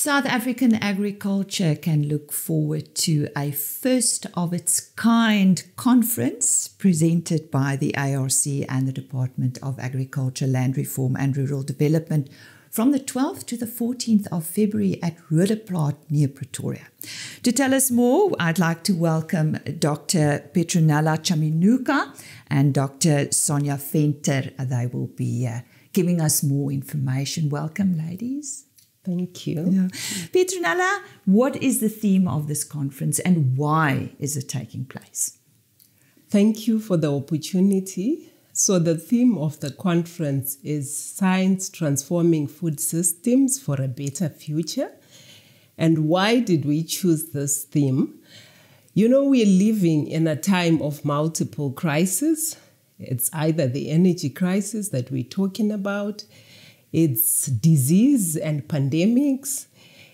South African agriculture can look forward to a first-of-its-kind conference presented by the ARC and the Department of Agriculture, Land Reform and Rural Development from the 12th to the 14th of February at Roodeplaat near Pretoria. To tell us more, I'd like to welcome Dr. Petronella Chaminuka and Dr. Sonia Venter. They will be giving us more information. Welcome, ladies. Thank you. Yeah. Petronella, what is the theme of this conference and why is it taking place? Thank you for the opportunity. So the theme of the conference is Science Transforming Food Systems for a Better Future. And why did we choose this theme? You know, we're living in a time of multiple crises. It's either the energy crisis that we're talking about, it's disease and pandemics,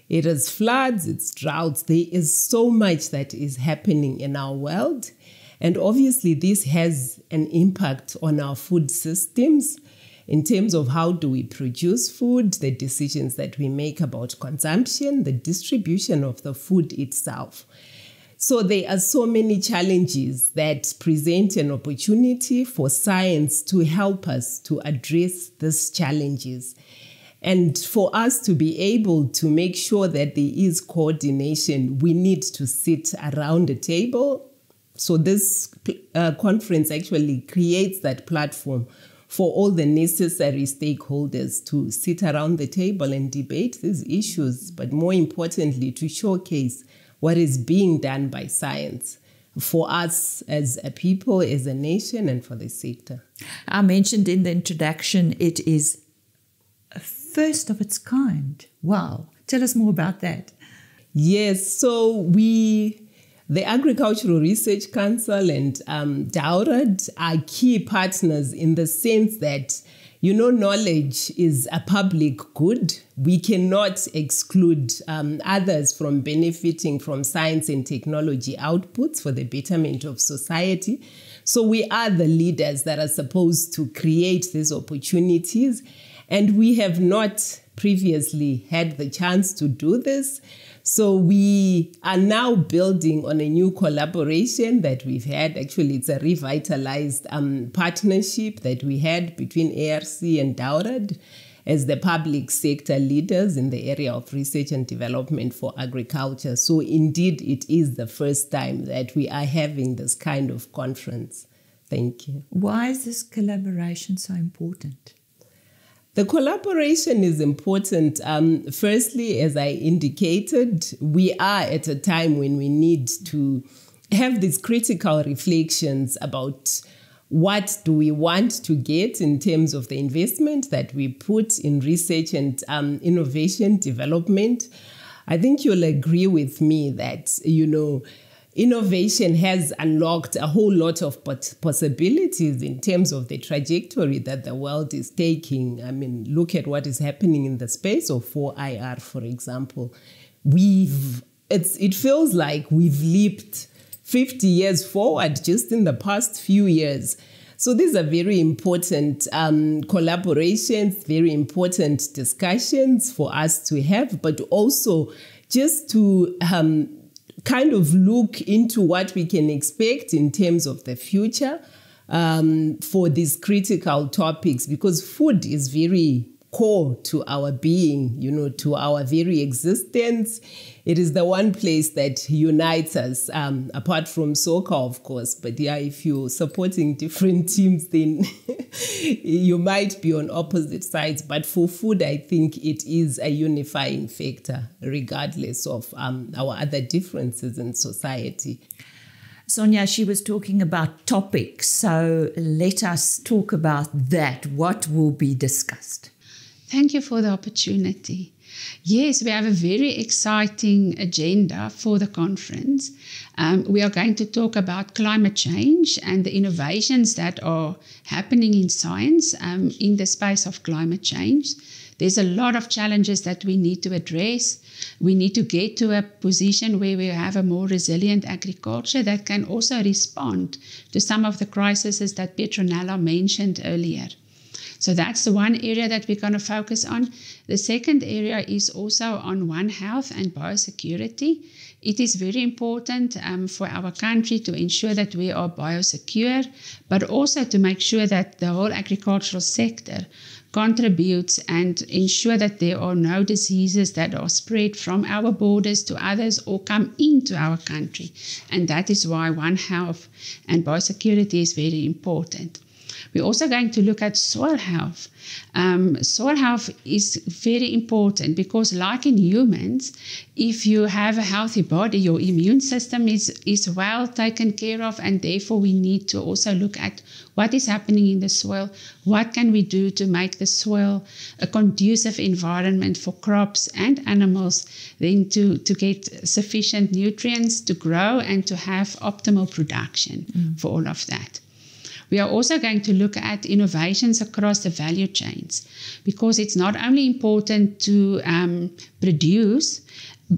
it is floods, it's droughts. There is so much that is happening in our world. And obviously this has an impact on our food systems in terms of how do we produce food, the decisions that we make about consumption, the distribution of the food itself. So there are so many challenges that present an opportunity for science to help us to address these challenges. And for us to be able to make sure that there is coordination, we need to sit around a table. So this conference actually creates that platform for all the necessary stakeholders to sit around the table and debate these issues, but more importantly, to showcase what is being done by science for us as a people, as a nation, and for the sector. I mentioned in the introduction, it is a first of its kind. Wow. Tell us more about that. Yes, so the Agricultural Research Council and DALRRD are key partners in the sense that, you know, knowledge is a public good. We cannot exclude others from benefiting from science and technology outputs for the betterment of society. So we are the leaders that are supposed to create these opportunities. And we have not previously had the chance to do this. So we are now building on a new collaboration that we've had. Actually, it's a revitalized partnership that we had between ARC and DALRRD as the public sector leaders in the area of research and development for agriculture. So indeed, it is the first time that we are having this kind of conference. Thank you. Why is this collaboration so important? The collaboration is important. Firstly, as I indicated, we are at a time when we need to have these critical reflections about what do we want to get in terms of the investment that we put in research and innovation development. I think you'll agree with me that, you know, innovation has unlocked a whole lot of possibilities in terms of the trajectory that the world is taking. I mean, look at what is happening in the space of 4IR, for example. It feels like we've leaped 50 years forward just in the past few years. So these are very important collaborations, very important discussions for us to have, but also just to kind of look into what we can expect in terms of the future for these critical topics, because food is very core to our being, you know, to our very existence. It is the one place that unites us, apart from soccer, of course. But yeah, if you're supporting different teams, then you might be on opposite sides. But for food, I think it is a unifying factor, regardless of our other differences in society. Sonia, she was talking about topics. So let us talk about that. What will be discussed? Thank you for the opportunity. Yes, we have a very exciting agenda for the conference. We are going to talk about climate change and the innovations that are happening in science in the space of climate change. There's a lot of challenges that we need to address. We need to get to a position where we have a more resilient agriculture that can also respond to some of the crises that Petronella mentioned earlier. So that's the one area that we're going to focus on. The second area is also on One Health and biosecurity. It is very important for our country to ensure that we are biosecure, but also to make sure that the whole agricultural sector contributes and ensure that there are no diseases that are spread from our borders to others or come into our country. And that is why One Health and biosecurity is very important. We're also going to look at soil health. Soil health is very important because, like in humans, if you have a healthy body, your immune system is well taken care of, and therefore we need to also look at what is happening in the soil. What can we do to make the soil a conducive environment for crops and animals, then to get sufficient nutrients to grow and to have optimal production for all of that. We are also going to look at innovations across the value chains, because it's not only important to produce,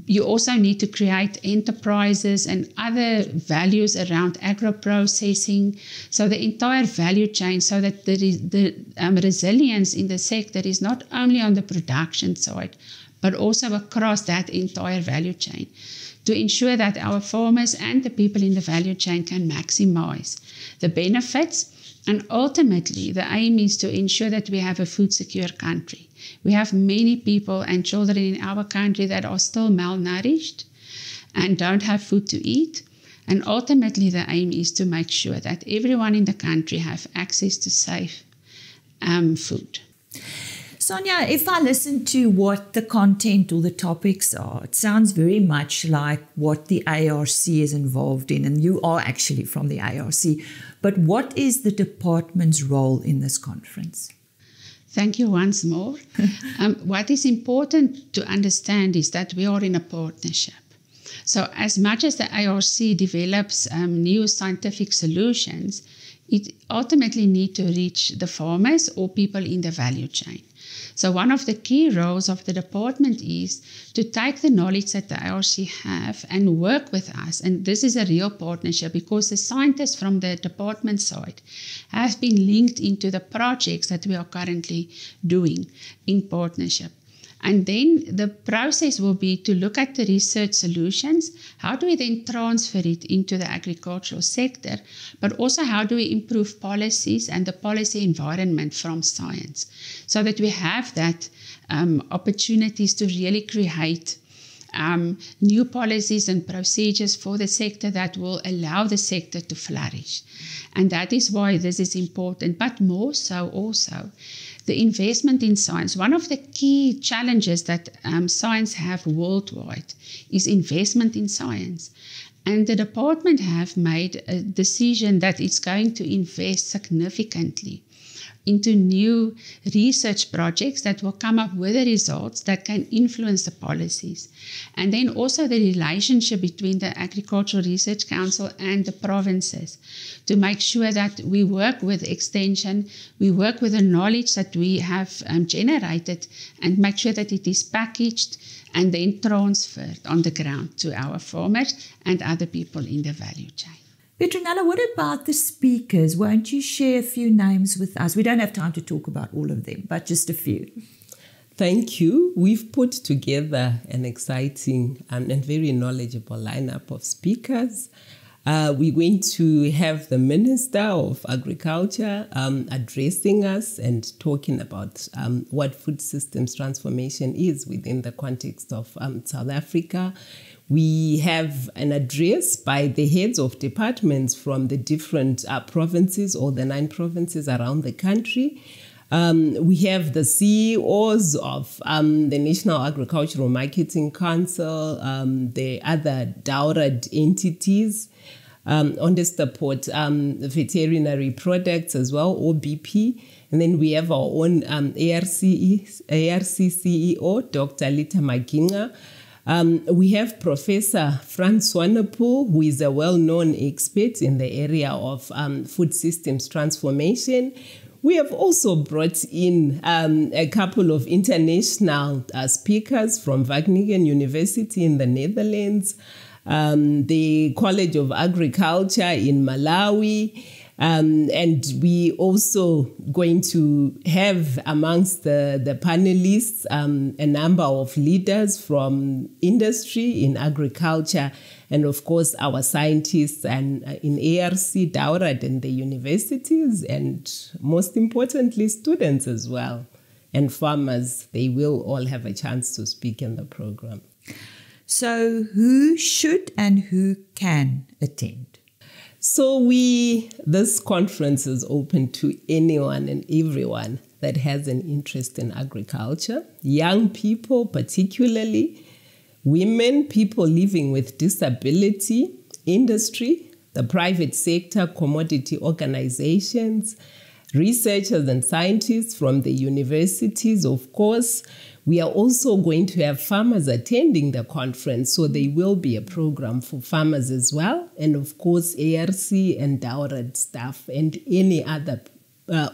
you also need to create enterprises and other values around agro-processing. So the entire value chain, so that the resilience in the sector is not only on the production side, but also across that entire value chain, to ensure that our farmers and the people in the value chain can maximize the benefits. And ultimately, the aim is to ensure that we have a food secure country. We have many people and children in our country that are still malnourished and don't have food to eat. And ultimately, the aim is to make sure that everyone in the country have access to safe food. Sonia, if I listen to what the content or the topics are, it sounds very much like what the ARC is involved in, and you are actually from the ARC. But what is the department's role in this conference? Thank you once more. What is important to understand is that we are in a partnership. So as much as the ARC develops new scientific solutions, it ultimately needs to reach the farmers or people in the value chain. So one of the key roles of the department is to take the knowledge that the ARC have and work with us. And this is a real partnership, because the scientists from the department side have been linked into the projects that we are currently doing in partnership. And then the process will be to look at the research solutions. How do we then transfer it into the agricultural sector? But also, how do we improve policies and the policy environment from science, so that we have that opportunities to really create new policies and procedures for the sector that will allow the sector to flourish. And that is why this is important, but more so also the investment in science. One of the key challenges that science have worldwide is investment in science. And the department have made a decision that it's going to invest significantly into new research projects that will come up with the results that can influence the policies. And then also the relationship between the Agricultural Research Council and the provinces, to make sure that we work with extension, we work with the knowledge that we have generated, and make sure that it is packaged and then transferred on the ground to our farmers and other people in the value chain. Petronella, what about the speakers? Won't you share a few names with us? We don't have time to talk about all of them, but just a few. Thank you. We've put together an exciting and very knowledgeable lineup of speakers. We're going to have the Minister of Agriculture addressing us and talking about what food systems transformation is within the context of South Africa. We have an address by the heads of departments from the different provinces, or the 9 provinces around the country. We have the CEOs of the National Agricultural Marketing Council, the other DALRRD entities, Onderstpoort Veterinary Products as well, OBP. And then we have our own ARC CEO, Dr. Lita Maginga. We have Professor Frans Swanepoel, who is a well-known expert in the area of food systems transformation. We have also brought in a couple of international speakers from Wageningen University in the Netherlands, the College of Agriculture in Malawi, And we also going to have amongst the panelists a number of leaders from industry in agriculture, and of course our scientists and in ARC-DALRRD and the universities, and most importantly students as well, and farmers. They will all have a chance to speak in the program. So who should and who can attend? So this conference is open to anyone and everyone that has an interest in agriculture, young people particularly, women, people living with disability, industry, the private sector, commodity organizations, researchers and scientists from the universities, of course. We are also going to have farmers attending the conference, so there will be a program for farmers as well. And of course, ARC and DALRRD staff and any other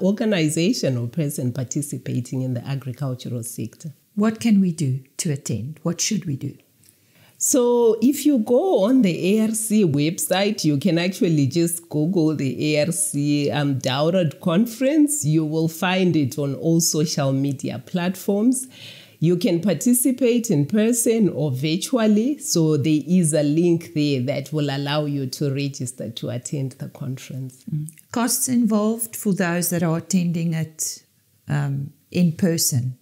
organization or person participating in the agricultural sector. What can we do to attend? What should we do? So if you go on the ARC website, you can actually just Google the ARC-DALRRD Conference. You will find it on all social media platforms. You can participate in person or virtually, so there is a link there that will allow you to register to attend the conference. Costs involved for those that are attending it in person?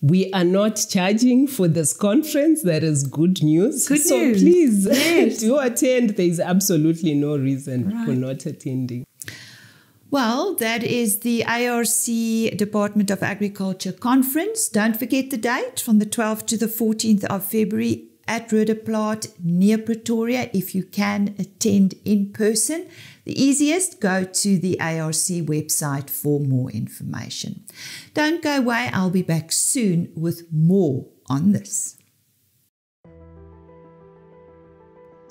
We are not charging for this conference. That is good news. Good so news. Please Yes. do attend. There is absolutely no reason for not attending. Well, that is the ARC Department of Agriculture Conference. Don't forget the date, from the 12th to the 14th of February at Roodeplaat near Pretoria. If you can attend in person, the easiest, go to the ARC website for more information. Don't go away. I'll be back soon with more on this.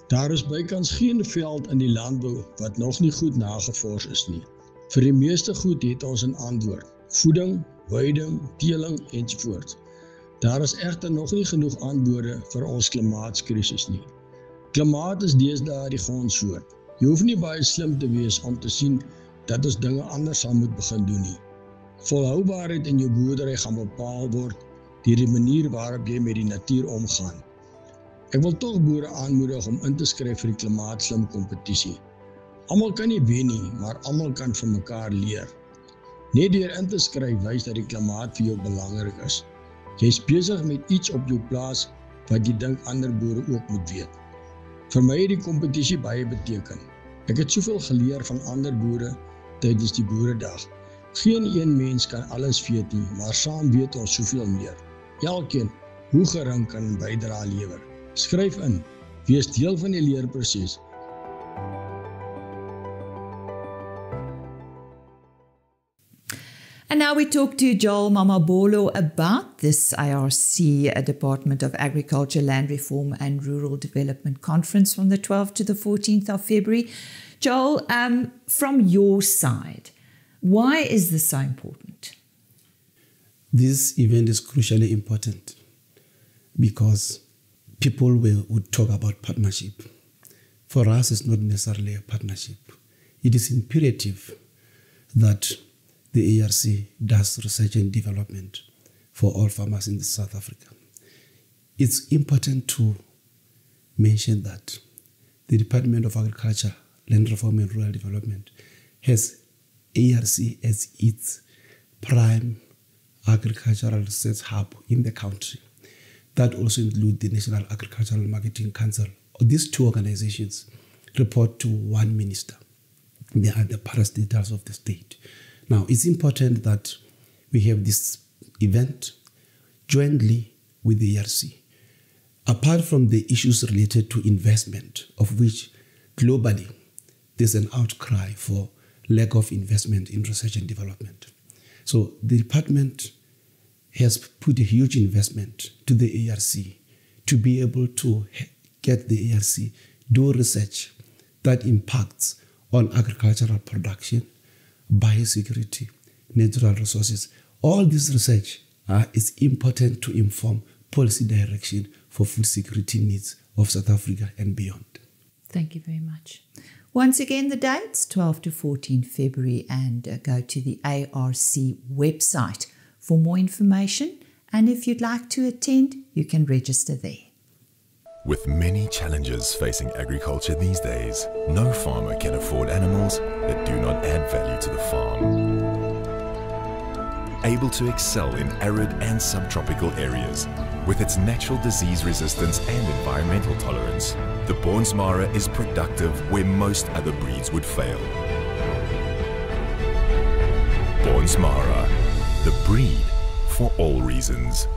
Daar is bykans geen veld in die landbou wat nog nie goed nagevors is nie. Vir die meeste goed het ons 'n antwoord: voeding, weiding, teeling ensovoorts. Daar is egter nog nie genoeg antwoorde vir ons klimaatskrisis nie. Klimaat is deesdae die grondsoort. Jy hoef nie baie slim te wees om te sien dat ons dinge anders sal moet begin doen nie. Volhoubaarheid in jou boerdery gaan bepaal word deur die manier waarop jy met die natuur omgaan. Ek wil tog boere aanmoedig om in te skryf vir die klimaatslim kompetisie. Almal kan nie wen nie, maar almal kan van mekaar leer. Net deur in te skryf wys dat die klimaat vir jou belangrik is. Jy is besig met iets op jou plaas wat jy dink ander boere ook moet weet. Vir my het die kompetisie baie beteken. Ek het soveel geleer van ander boere tydens die boeredag. Geen een mens kan alles weet nie, maar saam weet ons soveel meer. Elkeen, hoe gering, kan 'n bydrae lewer. Skryf in, wees deel van die leerproses. And now we talk to Joel Mamabolo about this ARC Department of Agriculture, Land Reform and Rural Development Conference from the 12th to the 14th of February. Joel, from your side, why is this so important? This event is crucially important because people would talk about partnership. For us, it's not necessarily a partnership. It is imperative that the ARC does research and development for all farmers in South Africa. It's important to mention that the Department of Agriculture, Land Reform and Rural Development has ARC as its prime agricultural research hub in the country. That also includes the National Agricultural Marketing Council. These two organizations report to one minister. They are the parastatals of the state. Now, it's important that we have this event jointly with the ARC. Apart from the issues related to investment, of which globally there's an outcry for lack of investment in research and development. So the department has put a huge investment to the ARC to be able to get the ARC do research that impacts on agricultural production, biosecurity, natural resources. All this research is important to inform policy direction for food security needs of South Africa and beyond. Thank you very much. Once again, the dates, 12 to 14 February, and go to the ARC website for more information. And if you'd like to attend, you can register there. With many challenges facing agriculture these days, no farmer can afford animals that do not add value to the farm. Able to excel in arid and subtropical areas, with its natural disease resistance and environmental tolerance, the Bonsmara is productive where most other breeds would fail. Bonsmara, the breed for all reasons.